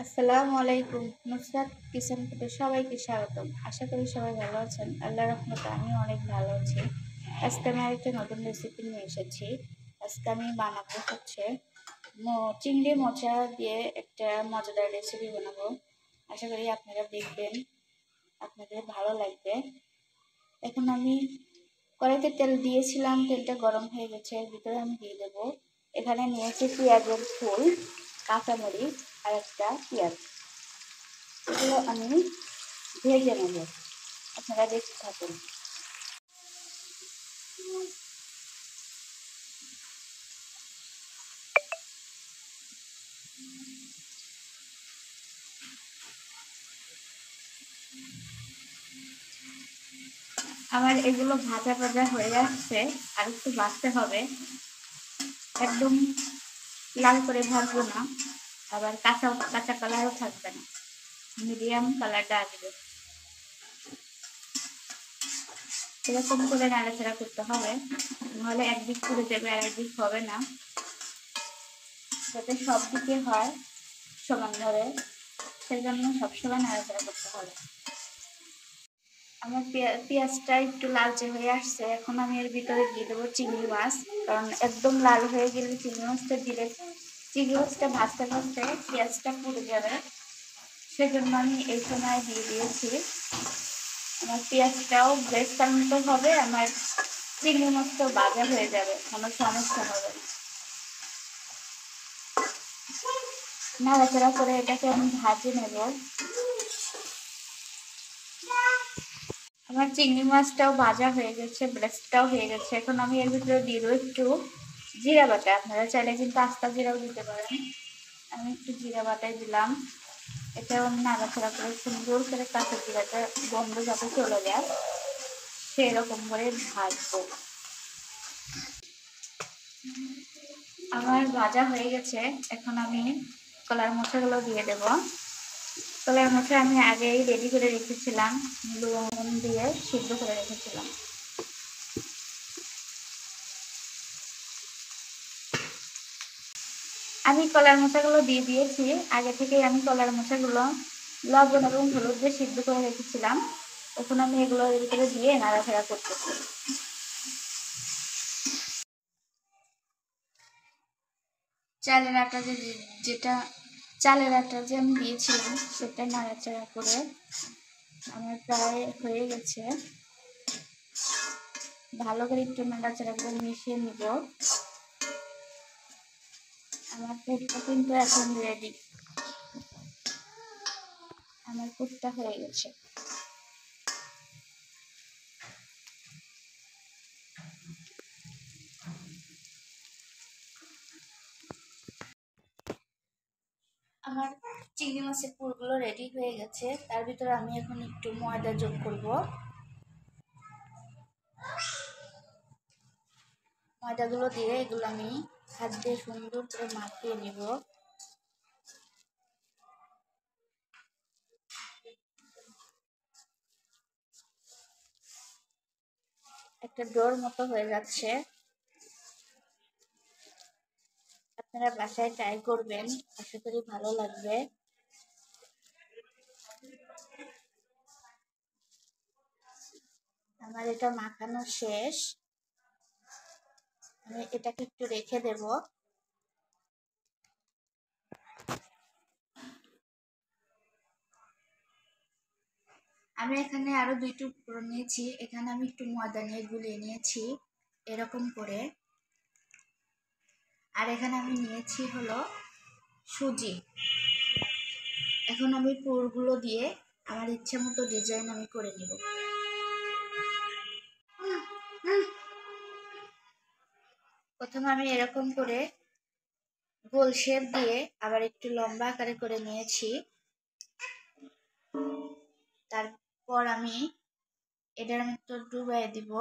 আসসালামু আলাইকুম। নুসরাত কিচেন ফুডে সবাইকে স্বাগতম। আশা করি সবাই ভালো আছেন। আল্লাহর রহমতে আমিও অনেক ভালো আছি। আজকে আমি আরেকটা নতুন রেসিপি নিয়ে এসেছি। আজকে আমি বানাবো হচ্ছে চিংড়ি মোচা দিয়ে একটা মজাদার রেসিপি বানাবো। আশা করি আপনারা দেখবেন, আপনাদের ভালো লাগবে। এখন আমি কড়াইতে তেল দিয়েছিলাম, তেলটা গরম হয়ে গেছে, এর ভিতরে আমি দিয়ে দেবো। এখানে নিয়েছি পেঁয়াজের ফুল, কাঁচামরিচ আর একটা পেঁয়াজ। এগুলো আমি ভেজে নেব, আপনারা দেখতে থাকুন। আমার এগুলো ভাজা ভাজা হয়ে আসছে, আর একটু ভাজতে হবে। একদম লাল করে ভাজবো না, আবার কাঁচা কাঁচা কালারও থাকবে না, মিডিয়াম কালারটা আসবে। এরকম করে নাড়াচাড়া করতে হবে, নাহলে একদিক পুড়ে যাবে আর একদিক হবে না। যাতে সব দিকে হয় সমান ধরে, সেজন্য সবসময় নাড়াচাড়া করতে হবে। আমার পেঁয়াজটা একটু লালচে হয়ে আসছে, এখন আমি এর ভিতরে দিয়ে দেবো চিংড়ি মাছ। কারণ একদম লাল হয়ে গেলে চিংড়ি মাছটা দিলে চিংড়ি মাছটা ভাজতে ভাজতে পেঁয়াজটা পুড়ে যাবে, সেজন্য আমি এই সময় দিয়ে দিয়েছি। আমার পেঁয়াজটাও বেশ মতো হবে, আমার চিংড়ি মাছটাও ভাজা হয়ে যাবে, কোনো সমস্যা হবে না। নাড়াচাড়া করে এটাকে আমি ভাজে নেব। আমার চিংড়ি মাছটাও ভাজা হয়ে গেছে, ব্রেস্টটাও হয়ে গেছে। এখন আমি এর ভিতরে দিয়ে দেবো একটু জিরা বাটা। আপনারা চাইলে কিন্তু আস্তা জিরাও দিতে পারেন। আমি একটু জিরা বাটাই দিলাম। এটাও আমি নাড়াচাড়া করে সুন্দর করে কাঁচা জিরাটা গন্ধ যাতে চলে যায় সেরকম করে ভাজবো। আমার ভাজা হয়ে গেছে, এখন আমি কলার মোচাগুলো দিয়ে দেব। কলার মোচা আমি আগেই রেডি করে রেখেছিলাম, লবণ দিয়ে সিদ্ধ করে রেখেছিলাম। আমি কলার মোচাগুলো দিয়ে দিয়েছি। আগে থেকে আমি কলার মোচাগুলো লবণ এবং হলুদ দিয়ে সিদ্ধ করে রেখেছিলাম। এখন আমি এগুলো এর ভিতরে দিয়ে নাড়াচাড়া করতেছি। চালের আটা যেটা চালের আটা যে আমি দিয়েছিলাম সেটা নাড়াচাড়া করে আমার প্রায় হয়ে গেছে। ভালো করে একটু নাড়াচাড়া করে মিশিয়ে নিব। আমার পুরটা কিন্তু এখন রেডি, আমার পুরটা হয়ে গেছে। আমার চিংড়ি মাছের পুরগুলো রেডি হয়ে গেছে। তার ভিতরে আমি এখন একটু ময়দা যোগ করব। ময়দাগুলো দিয়ে এগুলো আমি হাত দিয়ে সুন্দর করে মাখিয়ে নিব। একটা ডোর মতো হয়ে যাচ্ছে। আপনারা বাসায় ট্রাই করবেন, আশা করি ভালো লাগবে। আমার এটা মাখানো শেষ, আমি এটাকে একটু রেখে দেব। আমি এখানে আরো 2টি উপকরণ নিয়েছি। এখানে আমি একটু ময়দা নিয়ে গুলিয়ে নিয়েছি এরকম করে। আর এখানে আমি নিয়েছি হলো সুজি। এখন আমি পুরগুলো দিয়ে আমার ইচ্ছে মতো ডিজাইন আমি করে নিব। প্রথমে আমি এরকম করে গোল শেপ দিয়ে আবার একটু লম্বা আকারে করে নিয়েছি। তারপর আমি এটার মধ্যে ডুবাই দিব,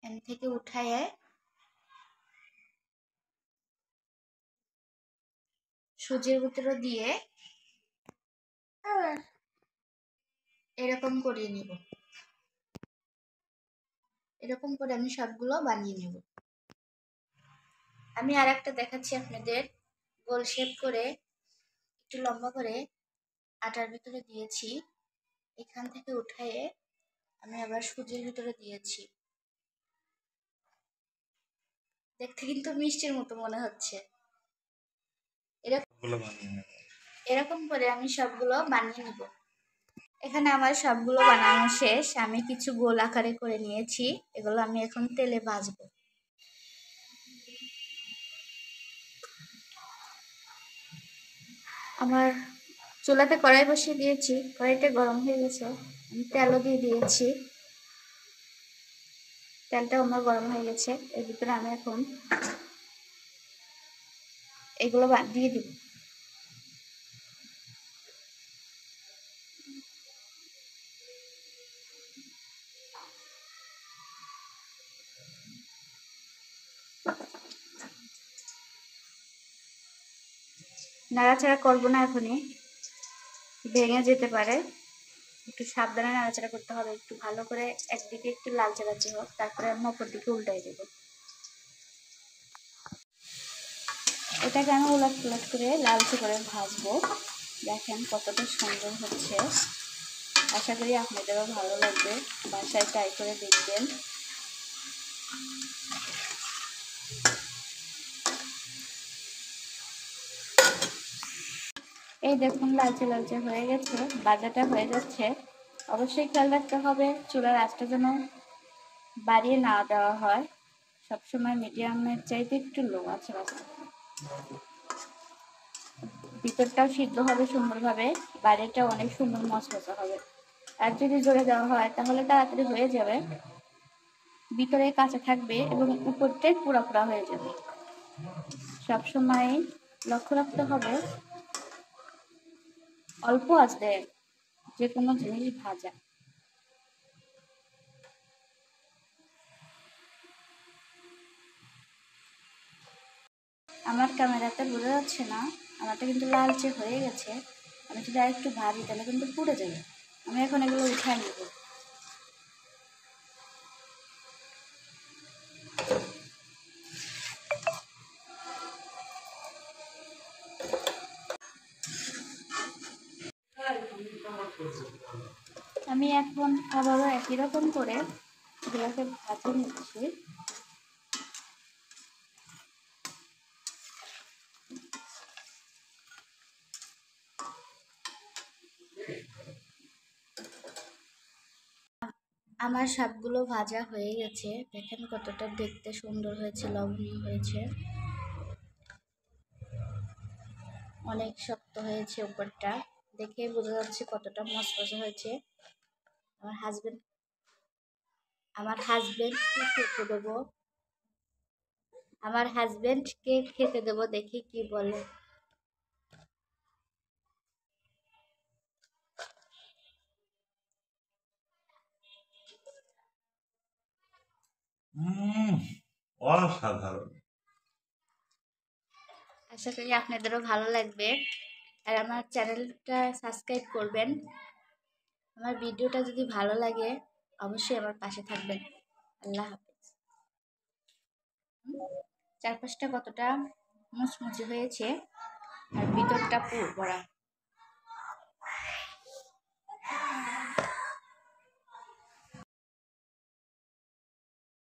এন থেকে উঠায়ে সুজির ভিতরে দিয়ে এরকম করিয়ে নিব। এরকম করে আমি সবগুলো বানিয়ে নেব। আমি আর একটা দেখাচ্ছি আপনাদের। গোল শেপ করে একটু লম্বা করে আটার ভিতরে দিয়েছি, এখান থেকে উঠায়ে আমি আবার সুজির ভিতরে দিয়েছি। দেখতে কিন্তু মিষ্টির মতো মনে হচ্ছে। এরকম করে আমি সবগুলো বানিয়ে নিব। এখানে আমার সবগুলো বানানো শেষ। আমি কিছু গোল আকারে করে নিয়েছি, এগুলো আমি এখন তেলে ভাজবো। আমার চুলাতে কড়াই বসিয়ে দিয়েছি, কড়াইটা গরম হয়ে গেছে, আমি তেলও দিয়ে দিয়েছি। তেলটা আমার গরম হয়ে গেছে, এর ভিতরে আমি এখন এগুলো দিয়ে দিব। নাড়াচাড়া করবো না এখনই, ভেঙে যেতে পারে, একটু সাবধানে নাড়াচাড়া করতে হবে। একটু ভালো করে একদিকে একটু লালচে লালচে হোক, তারপরে আমি অপর দিকে উল্টাই দেবো। এটাকে আমি উলট পুলট করে লালচে করে ভাজবো। দেখেন কতটা সুন্দর হচ্ছে। আশা করি আপনাদেরও ভালো লাগবে, বাসায় ট্রাই করে দেখবেন। এই দেখুন লালচে লালচে হয়ে গেছে, ভাজাটা হয়ে যাচ্ছে। অবশ্যই খেয়াল রাখতে হবে চুলার আঁচটা যেন বাড়িয়ে না দেওয়া হয়, সবসময় মিডিয়ামের চাইতে একটু লো আছে রাখতে। ভিতরটাও সিদ্ধ হবে সুন্দরভাবে, বাইরেটাও অনেক সুন্দর মচমচে হবে। আর যদি জোরে দেওয়া হয় তাহলে তাড়াতাড়ি হয়ে যাবে, ভিতরে কাঁচা থাকবে এবং উপরটাই পুরা পুরা হয়ে যাবে। সবসময় লক্ষ্য রাখতে হবে অল্প আঁচে যে কোনো জিনিস ভাজা। আমার ক্যামেরাতে বোঝা যাচ্ছে না, আমারটা কিন্তু লালচে হয়ে গেছে। আমি যদি আর একটু ভাজি তাহলে কিন্তু পুড়ে যাবে। আমি এখন এগুলো উঠায় নেব। আমি এখন আবারও একই রকম করে এগুলোকে ভাজে নিচ্ছি। আমার সবগুলো ভাজা হয়ে গেছে, দেখেন কতটা দেখতে সুন্দর হয়েছে, লবণীয় হয়েছে, অনেক শক্ত হয়েছে উপরটা, দেখে বোঝা যাচ্ছে কতটা মচমচে হয়েছে। আমার হাজবেন্ডকে খেতে দেবো, দেখি কি বলে। অসাধারণ। আশা করি আপনাদেরও ভালো লাগবে, আর আমার চ্যানেলটা সাবস্ক্রাইব করবেন। আমার ভিডিওটা যদি ভালো লাগে অবশ্যই আমার পাশে থাকবেন। আল্লাহ হাফেজ। চারপাশটা কতটা মুচমুচে হয়েছে আর ভিতরটা পুরো ভরা।